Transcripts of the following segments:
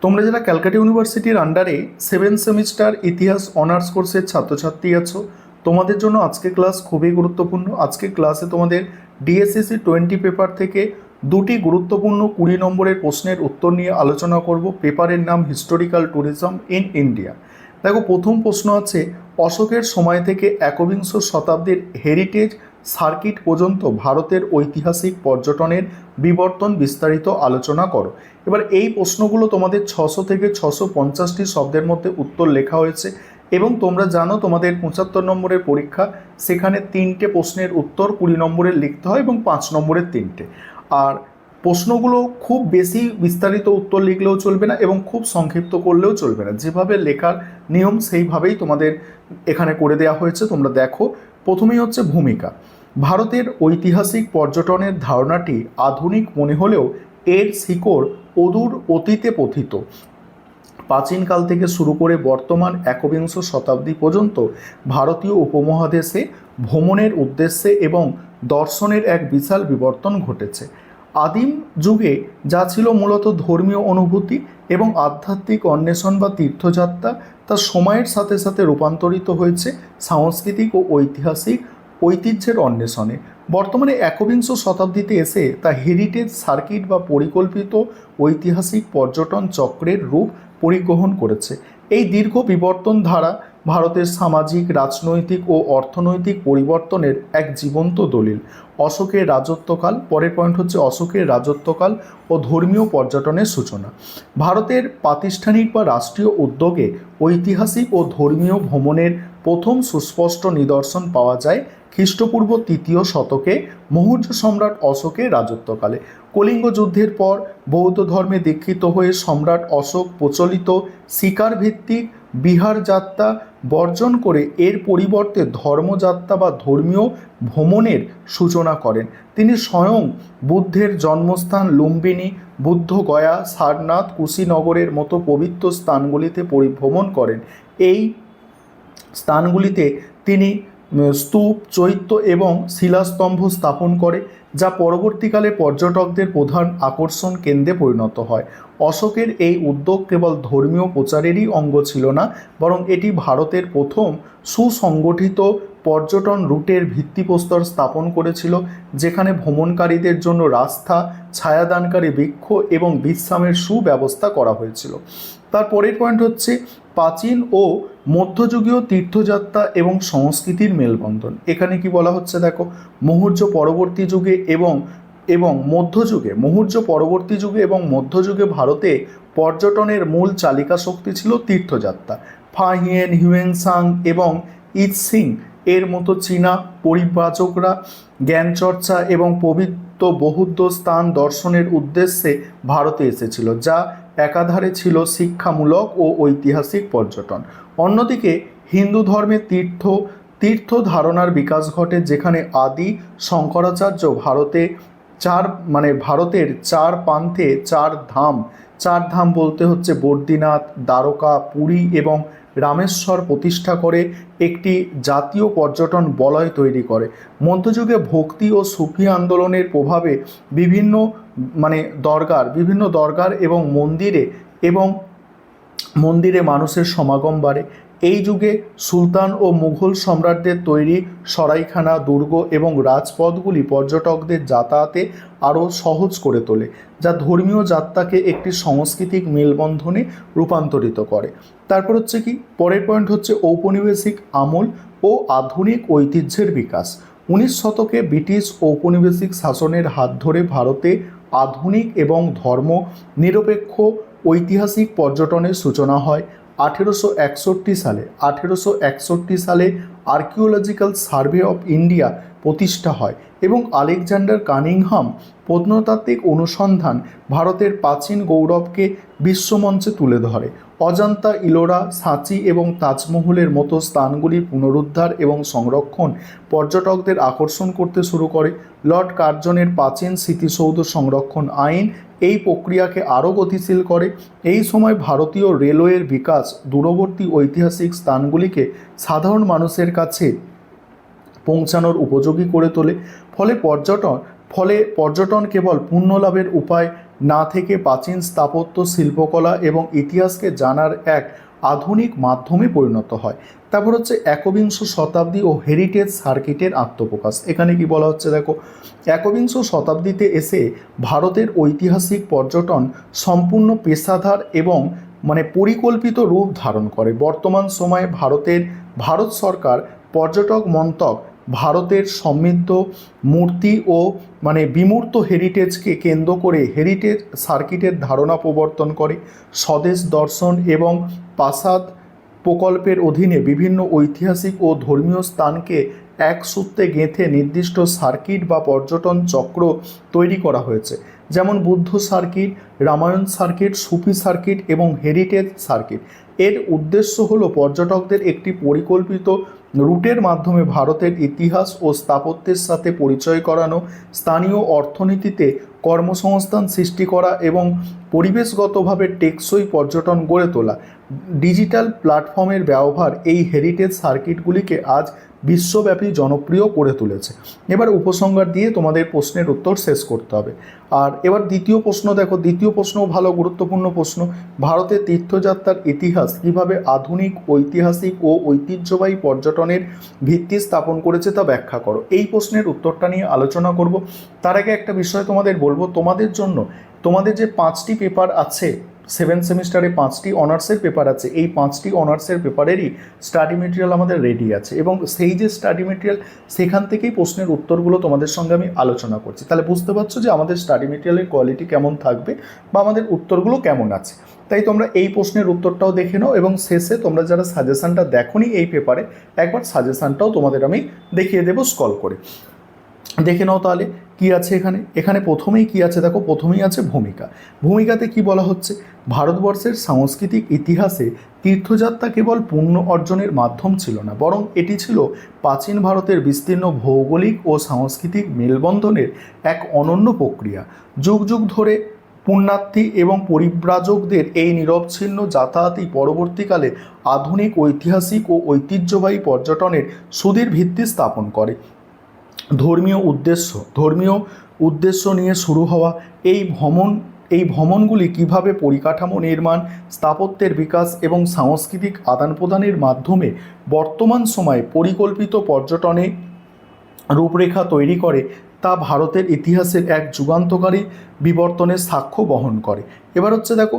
তোমরা যারা ক্যালকাটা ইউনিভার্সিটির আন্ডারে 7 সেমিস্টার ইতিহাস অনার্স কোর্সের ছাত্রছাত্রী আছো, তোমাদের জন্য আজকে ক্লাস খুবই গুরুত্বপূর্ণ। আজকে ক্লাসে তোমাদের ডিএসসিসি 20 পেপার থেকে দুটি গুরুত্বপূর্ণ 20 নম্বরের প্রশ্নের উত্তর নিয়ে আলোচনা করব। পেপারের নাম হিস্টোরিক্যাল ট্যুরিজম ইন ইন্ডিয়া। দেখো, প্রথম প্রশ্ন আছে, অশোকের সময় থেকে একবিংশ শতাব্দীর হেরিটেজ সার্কিট পর্যন্ত ভারতের ঐতিহাসিক পর্যটনের বিবর্তন বিস্তারিত আলোচনা করো। এবার এই প্রশ্নগুলো তোমাদের 600 থেকে 650টি শব্দের মধ্যে উত্তর লেখা হয়েছে এবং তোমরা জানো তোমাদের 75 নম্বরের পরীক্ষা, সেখানে 3টে প্রশ্নের উত্তর 20 নম্বরের লিখতে হয় এবং 5 নম্বরের 3টে। আর প্রশ্নগুলো খুব বেশি বিস্তারিত উত্তর লিখলেও চলবে না এবং খুব সংক্ষিপ্ত করলেও চলবে না, যেভাবে লেখার নিয়ম সেইভাবেই তোমাদের এখানে করে দেওয়া হয়েছে। তোমরা দেখো, প্রথমেই হচ্ছে ভূমিকা। ভারতের ঐতিহাসিক পর্যটনের ধারণাটি আধুনিক মনে হলেও এর শিকড় অদূর অতীতে পথিত। প্রাচীনকাল থেকে শুরু করে বর্তমান একবিংশ শতাব্দী পর্যন্ত ভারতীয় উপমহাদেশে ভ্রমণের উদ্দেশ্যে এবং দর্শনের এক বিশাল বিবর্তন ঘটেছে। আদিম যুগে যা ছিল মূলত ধর্মীয় অনুভূতি এবং আধ্যাত্মিক অন্বেষণ বা তীর্থযাত্রা, তা সময়ের সাথে সাথে রূপান্তরিত হয়েছে সাংস্কৃতিক ও ঐতিহাসিক ঐতিহ্যের অন্বেষণে। বর্তমানে একবিংশ শতাব্দীতে এসে তা হেরিটেজ সার্কিট বা পরিকল্পিত ঐতিহাসিক পর্যটন চক্রের রূপ পরিগ্রহণ করেছে। এই দীর্ঘ বিবর্তন ধারা ভারতের সামাজিক, রাজনৈতিক ও অর্থনৈতিক পরিবর্তনের এক জীবন্ত দলিল। অশোকের রাজত্বকাল, পরের পয়েন্ট হচ্ছে অশোকের রাজত্বকাল ও ধর্মীয় পর্যটনের সূচনা। ভারতের প্রাতিষ্ঠানিক বা রাষ্ট্রীয় উদ্যোগে ঐতিহাসিক ও ধর্মীয় ভ্রমণের প্রথম সুস্পষ্ট নিদর্শন পাওয়া যায় খ্রিস্টপূর্ব 3য় শতকে মৌর্য সম্রাট অশোকের রাজত্বকালে। কলিঙ্গ যুদ্ধের পর বৌদ্ধ ধর্মে দীক্ষিত হয়ে সম্রাট অশোক প্রচলিত শিকারভিত্তিক বিহার যাত্রা বর্জন করে এর পরিবর্তে ধর্মযাত্রা বা ধর্মীয় ভ্রমণের সূচনা করেন। তিনি স্বয়ং বুদ্ধের জন্মস্থান লুম্বিনী, বুদ্ধগয়া, সারনাথ, কুশীনগরের মতো পবিত্র স্থানগুলিতে পরিভ্রমণ করেন। এই স্থানগুলিতে তিনি স্তূপ, চৈত্য এবং শিলাস্তম্ভ স্থাপন করে, যা পরবর্তীকালে পর্যটকদের প্রধান আকর্ষণ কেন্দ্রে পরিণত হয়। অশোকের এই উদ্যোগ কেবল ধর্মীয় প্রচারেরই অঙ্গ ছিল না, বরং এটি ভারতের প্রথম সুসংগঠিত পর্যটন রুটের ভিত্তিপ্রস্তর স্থাপন করেছিল, যেখানে ভ্রমণকারীদের জন্য রাস্তা, ছায়াদানকারী বৃক্ষ এবং বিশ্রামের সুব্যবস্থা করা হয়েছিল। তারপরের পয়েন্ট হচ্ছে প্রাচীন ও মধ্যযুগীয় তীর্থযাত্রা এবং সংস্কৃতির মেলবন্ধন। এখানে কি বলা হচ্ছে দেখো, মৌর্য পরবর্তী যুগে এবং মধ্যযুগে, মৌর্য পরবর্তী যুগে এবং মধ্যযুগে ভারতে পর্যটনের মূল চালিকা শক্তি ছিল তীর্থযাত্রা। ফাহিয়েন, হিউয়েনসাং এবং ইৎসিং এর মতো চীনা পরিব্রাজকরা জ্ঞানচর্চা এবং পবিত্র বৌদ্ধ স্থান দর্শনের উদ্দেশ্যে ভারতে এসেছিল, যা একাধারে ছিল শিক্ষামূলক ও ঐতিহাসিক পর্যটন। অন্যদিকে হিন্দু ধর্মে তীর্থ ধারণার বিকাশ ঘটে, যেখানে আদি শঙ্করাচার্য ভারতের 4 প্রান্তে 4 ধাম বলতে হচ্ছে বদ্রীনাথ, দ্বারকা, পুরী এবং রামেশ্বর প্রতিষ্ঠা করে একটি জাতীয় পর্যটন বলয় তৈরি করে। মধ্যযুগে ভক্তি ও সুফি আন্দোলনের প্রভাবে বিভিন্ন দরগার এবং মন্দিরে মানুষের সমাগম বাড়ে। এই যুগে সুলতান ও মুঘল সম্রাটদের তৈরি সরাইখানা, দুর্গ এবং রাজপথগুলি পর্যটকদের যাতায়াতে আরও সহজ করে তোলে, যা ধর্মীয় যাত্রাকে একটি সাংস্কৃতিক মেলবন্ধনে রূপান্তরিত করে। তারপর হচ্ছে কি, পরের পয়েন্ট হচ্ছে ঔপনিবেশিক আমল ও আধুনিক ঐতিহ্যের বিকাশ। 19 শতকে ব্রিটিশ ঔপনিবেশিক শাসনের হাত ধরে ভারতে আধুনিক এবং ধর্ম নিরপেক্ষ ঐতিহাসিক পর্যটনের সূচনা হয়। 1861 সালে আর্কিওলজিক্যাল সার্ভে অফ ইন্ডিয়া প্রতিষ্ঠা হয় এবং আলেকজান্ডার কানিংহাম প্রত্নতাত্ত্বিক অনুসন্ধান ভারতের প্রাচীন গৌরবকে বিশ্বমঞ্চে তুলে ধরে। অজন্তা, ইলোরা, সাঁচি এবং তাজমহলের মতো স্থানগুলির পুনরুদ্ধার এবং সংরক্ষণ পর্যটকদের আকর্ষণ করতে শুরু করে। লর্ড কার্জনের প্রাচীন স্মৃতিসৌধ সংরক্ষণ আইন এই প্রক্রিয়াকে আরও গতিশীল করে। এই সময় ভারতীয় রেলওয়ের বিকাশ দূরবর্তী ঐতিহাসিক স্থানগুলিকে সাধারণ মানুষের কাছে পৌঁছানোর উপযোগী করে তোলে। ফলে পর্যটন কেবল পুণ্য লাভের উপায় না থেকে প্রাচীন স্থাপত্য, শিল্পকলা এবং ইতিহাসকে জানার এক আধুনিক মাধ্যমে পরিণত হয়। তারপর হচ্ছে একবিংশ শতাব্দী ও হেরিটেজ সার্কিটের আত্মপ্রকাশ। এখানে কি বলা হচ্ছে দেখো, একবিংশ শতাব্দীতে এসে ভারতের ঐতিহাসিক পর্যটন সম্পূর্ণ পেশাদার এবং পরিকল্পিত রূপ ধারণ করে। বর্তমান সময়ে ভারত সরকার পর্যটক মন্ত্রক ভারতের সমৃদ্ধ মূর্তি ও বিমূর্ত হেরিটেজকে কেন্দ্র করে হেরিটেজ সার্কিটের ধারণা প্রবর্তন করে। স্বদেশ দর্শন এবং প্রাসাদ প্রকল্পের অধীনে বিভিন্ন ঐতিহাসিক ও ধর্মীয় স্থানকে এক সূত্রে গেঁথে নির্দিষ্ট সার্কিট বা পর্যটন চক্র তৈরি করা হয়েছে, যেমন বুদ্ধ সার্কিট, রামায়ণ সার্কিট, সুফি সার্কিট এবং হেরিটেজ সার্কিট। এর উদ্দেশ্য হলো পর্যটকদের একটি পরিকল্পিত রুটের মাধ্যমে ভারতের ইতিহাস ও স্থাপত্যের সাথে পরিচয় করানো, স্থানীয় অর্থনীতিতে কর্মসংস্থান সৃষ্টি করা এবং পরিবেশগতভাবে টেকসই পর্যটন গড়ে তোলা। ডিজিটাল প্ল্যাটফর্মের ব্যবহার এই হেরিটেজ সার্কিটগুলিকে আজ বিশ্বব্যাপী জনপ্রিয় করে তুলেছে। এবার উপসংহার দিয়ে তোমাদের প্রশ্নের উত্তর শেষ করতে হবে। আর এবার দ্বিতীয় প্রশ্ন দেখো, দ্বিতীয় প্রশ্নও ভালো গুরুত্বপূর্ণ প্রশ্ন। ভারতের তীর্থযাত্রার ইতিহাস কিভাবে আধুনিক ঐতিহাসিক ও ঐতিহ্যবাহী পর্যটনের ভিত্তি স্থাপন করেছে তা ব্যাখ্যা করো। এই প্রশ্নের উত্তরটা নিয়ে আলোচনা করব। তার আগে একটা বিষয় তোমাদের বলবো, তোমাদের জন্য তোমাদের যে 5টি পেপার আছে, 7 সেমিস্টারে 5টি অনার্সের পেপার আছে, এই 5টি অনার্সের পেপারেরই স্টাডি মেটেরিয়াল আমাদের রেডি আছে এবং সেই যে স্টাডি মেটেরিয়াল সেখান থেকেই প্রশ্নের উত্তরগুলো তোমাদের সঙ্গে আমি আলোচনা করছি। তাহলে বুঝতে পারছো যে আমাদের স্টাডি মেটেরিয়ালের কোয়ালিটি কেমন থাকবে বা আমাদের উত্তরগুলো কেমন আছে। তাই তোমরা এই প্রশ্নের উত্তরটাও দেখে নাও এবং শেষে তোমরা যারা সাজেশানটা দেখোনি এই পেপারে, একবার সাজেশানটাও তোমাদের আমি দেখিয়ে দেবো স্ক্রল করে। দেখে নাও তাহলে কি আছে এখানে প্রথমেই কি আছে দেখো, প্রথমেই আছে ভূমিকা। ভূমিকাতে কি বলা হচ্ছে, ভারতবর্ষের সাংস্কৃতিক ইতিহাসে তীর্থযাত্রা কেবল পুণ্য অর্জনের মাধ্যম ছিল না, বরং এটি ছিল প্রাচীন ভারতের বিস্তীর্ণ ভৌগোলিক ও সাংস্কৃতিক মেলবন্ধনের এক অনন্য প্রক্রিয়া। যুগ যুগ ধরে পুণ্যার্থী এবং পরিব্রাজকদের এই নিরবচ্ছিন্ন যাতায়াতই পরবর্তীকালে আধুনিক ঐতিহাসিক ও ঐতিহ্যবাহী পর্যটনের সুদৃঢ় ভিত্তি স্থাপন করে। ধর্মীয় উদ্দেশ্য নিয়ে শুরু হওয়া এই ভ্রমণগুলি কিভাবে পরিকাঠামো নির্মাণ, স্থাপত্যের বিকাশ এবং সাংস্কৃতিক আদান প্রদানের মাধ্যমে বর্তমান সময়ে পরিকল্পিত পর্যটনে রূপরেখা তৈরি করে তা ভারতের ইতিহাসের এক যুগান্তকারী বিবর্তনের সাক্ষ্য বহন করে। এবার হচ্ছে দেখো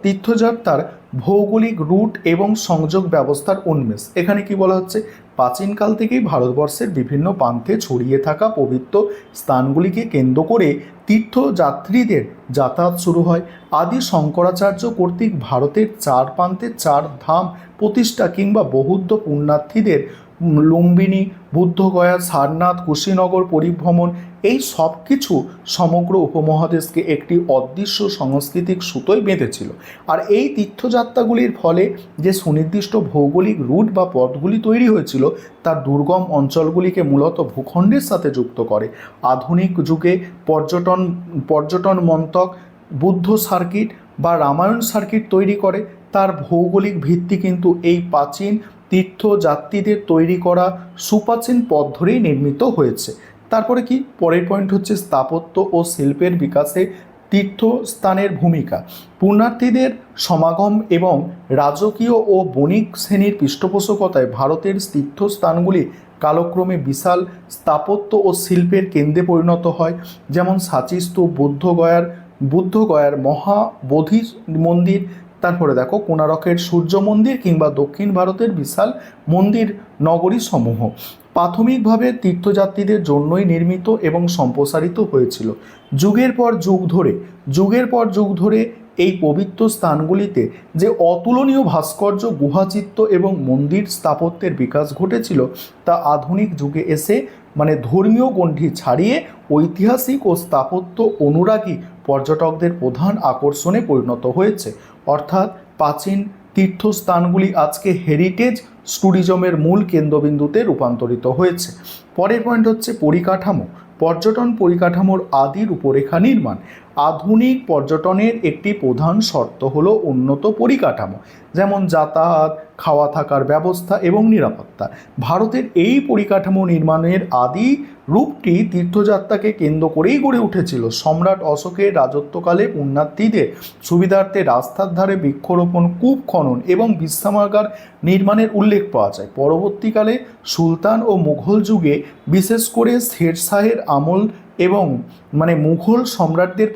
তীর্থযাত্রার ভৌগোলিক রুট এবং সংযোগ ব্যবস্থার উন্মেষ। এখানে কি বলা হচ্ছে, প্রাচীনকাল থেকেই ভারতবর্ষের বিভিন্ন প্রান্তে ছড়িয়ে থাকা পবিত্র স্থানগুলিকে কেন্দ্র করে তীর্থযাত্রীদের যাতায়াত শুরু হয়। আদি শঙ্করাচার্য কর্তৃক ভারতের 4 প্রান্তে 4 ধাম প্রতিষ্ঠা কিংবা বৌদ্ধ পুণ্যার্থীদের লুম্বিনী, বুদ্ধগয়া, সারনাথ, কুশীনগর পরিভ্রমণ, এই সব কিছু সমগ্র উপমহাদেশকে একটি অদৃশ্য সাংস্কৃতিক সুতোয় বেঁধেছিল। আর এই তীর্থযাত্রাগুলির ফলে যে সুনির্দিষ্ট ভৌগোলিক রুট বা পথগুলি তৈরি হয়েছিল তা দুর্গম অঞ্চলগুলিকে মূলত ভূখণ্ডের সাথে যুক্ত করে। আধুনিক যুগে পর্যটন মন্ত্রক বুদ্ধ সার্কিট বা রামায়ণ সার্কিট তৈরি করে। তার ভৌগোলিক ভিত্তি কিন্তু এই প্রাচীন তীর্থযাত্রীদের তৈরি করা সুপ্রাচীন পথ ধরেই নির্মিত হয়েছে। তারপরে কি পরের পয়েন্ট হচ্ছে, স্থাপত্য ও শিল্পের বিকাশে তীর্থস্থানের ভূমিকা। পুণ্যার্থীদের সমাগম এবং রাজকীয় ও বণিক শ্রেণীর পৃষ্ঠপোষকতায় ভারতের তীর্থস্থানগুলি কালক্রমে বিশাল স্থাপত্য ও শিল্পের কেন্দ্রে পরিণত হয়, যেমন সাঁচি স্তূপ, বুদ্ধগয়ার মহাবোধি মন্দির, তারপরে দেখো কোণারকের সূর্য মন্দির কিংবা দক্ষিণ ভারতের বিশাল মন্দির নগরী সমূহ প্রাথমিকভাবে তীর্থযাত্রীদের জন্যই নির্মিত এবং সম্প্রসারিত হয়েছিল। যুগের পর যুগ ধরে এই পবিত্র স্থানগুলিতে যে অতুলনীয় ভাস্কর্য, গুহাচিত্র এবং মন্দির স্থাপত্যের বিকাশ ঘটেছিল তা আধুনিক যুগে এসে ধর্মীয় গণ্ডি ছাড়িয়ে ঐতিহাসিক ও স্থাপত্য অনুরাগী পর্যটকদের প্রধান আকর্ষণে পরিণত হয়েছে। অর্থাৎ প্রাচীন তীর্থস্থানগুলি আজকে হেরিটেজ ট্যুরিজমের মূল কেন্দ্রবিন্দুতে রূপান্তরিত হয়েছে। পরের পয়েন্ট হচ্ছে পরিকাঠামো। পর্যটন পরিকাঠামোর আদি রূপরেখা নির্মাণ। আধুনিক পর্যটনের একটি প্রধান শর্ত হলো উন্নত পরিকাঠামো, যেমন যাতায়াত, খাওয়া থাকার ব্যবস্থা এবং নিরাপত্তা। ভারতের এই পরিকাঠামো নির্মাণের আদি রূপটি তীর্থযাত্রাকে কেন্দ্র করেই গড়ে উঠেছিল। সম্রাট অশোকের রাজত্বকালে পুণ্যার্থীদের সুবিধার্থে রাস্তার ধারে বৃক্ষরোপণ, কূপ খনন এবং বিশ্রামাগার নির্মাণের উল্লেখ পাওয়া যায়। পরবর্তীকালে সুলতান ও মুঘল যুগে, বিশেষ করে শের শাহের আমল এবং মুঘল সম্রাটদের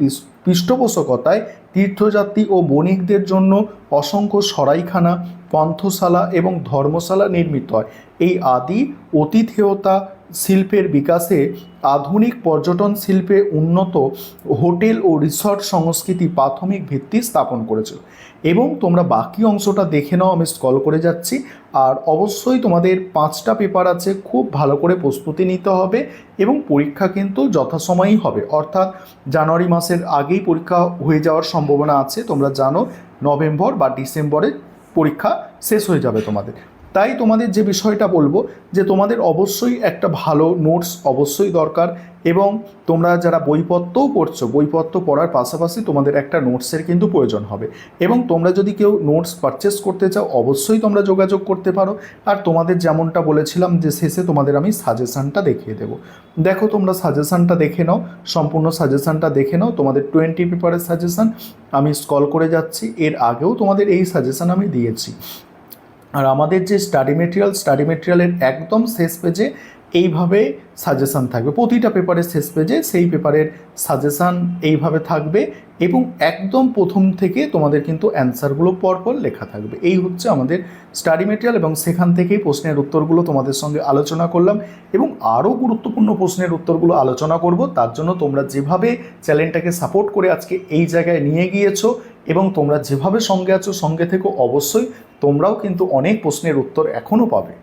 পৃষ্ঠপোষকতায় তীর্থযাত্রী ও বণিকদের জন্য অসংখ্য সরাইখানা, পন্থশালা এবং ধর্মশালা নির্মিত হয়। এই আদি অতিথেয়তা শিল্পের বিকাশে আধুনিক পর্যটন শিল্পে উন্নত হোটেল ও রিসর্ট সংস্কৃতি প্রাথমিক ভিত্তি স্থাপন করেছিল। এবং তোমরা বাকি অংশটা দেখে নাও, আমি স্ক্রল করে যাচ্ছি। আর অবশ্যই তোমাদের 5টা পেপার আছে, খুব ভালো করে প্রস্তুতি নিতে হবে এবং পরীক্ষা কিন্তু যথাসময়েই হবে, অর্থাৎ জানুয়ারি মাসের আগেই পরীক্ষা হয়ে যাওয়ার সম্ভাবনা আছে। তোমরা জানো নভেম্বর বা ডিসেম্বরে পরীক্ষা শেষ হয়ে যাবে তোমাদের। তাই তোমাদের যে বিষয়টা বলবো যে তোমাদের অবশ্যই একটা ভালো নোটস অবশ্যই দরকার, এবং তোমরা যারা বইপত্রও পড়ছো, বইপত্র পড়ার পাশাপাশি তোমাদের একটা নোটসের কিন্তু প্রয়োজন হবে। এবং তোমরা যদি কেউ নোটস পারচেস করতে চাও, অবশ্যই তোমরা যোগাযোগ করতে পারো। আর তোমাদের যেমনটা বলেছিলাম যে শেষে তোমাদের আমি সাজেশানটা দেখিয়ে দেবো। দেখো, তোমরা সাজেশানটা দেখে নাও, সম্পূর্ণ সাজেশানটা দেখে নাও। তোমাদের 20 পেপারের সাজেশান আমি স্ক্রল করে যাচ্ছি। এর আগেও তোমাদের এই সাজেশান আমি দিয়েছি। আর আমাদের যে স্টাডি মেটেরিয়ালের একদম শেষ পেজে এইভাবে সাজেশান থাকবে, প্রতিটা পেপারের শেষ পেজে সেই পেপারের সাজেশান এইভাবে থাকবে, এবং একদম প্রথম থেকে তোমাদের কিন্তু অ্যান্সারগুলো পরপর লেখা থাকবে। এই হচ্ছে আমাদের স্টাডি মেটেরিয়াল, এবং সেখান থেকেই প্রশ্নের উত্তরগুলো তোমাদের সঙ্গে আলোচনা করলাম, এবং আরও গুরুত্বপূর্ণ প্রশ্নের উত্তরগুলো আলোচনা করব। তার জন্য তোমরা যেভাবে চ্যানেলটাকে সাপোর্ট করে আজকে এই জায়গায় নিয়ে গিয়েছো, এবং তোমরা যেভাবে সঙ্গে আছো, সঙ্গে থেকো, অবশ্যই তোমরাও কিন্তু অনেক প্রশ্নের উত্তর এখনও পাবে।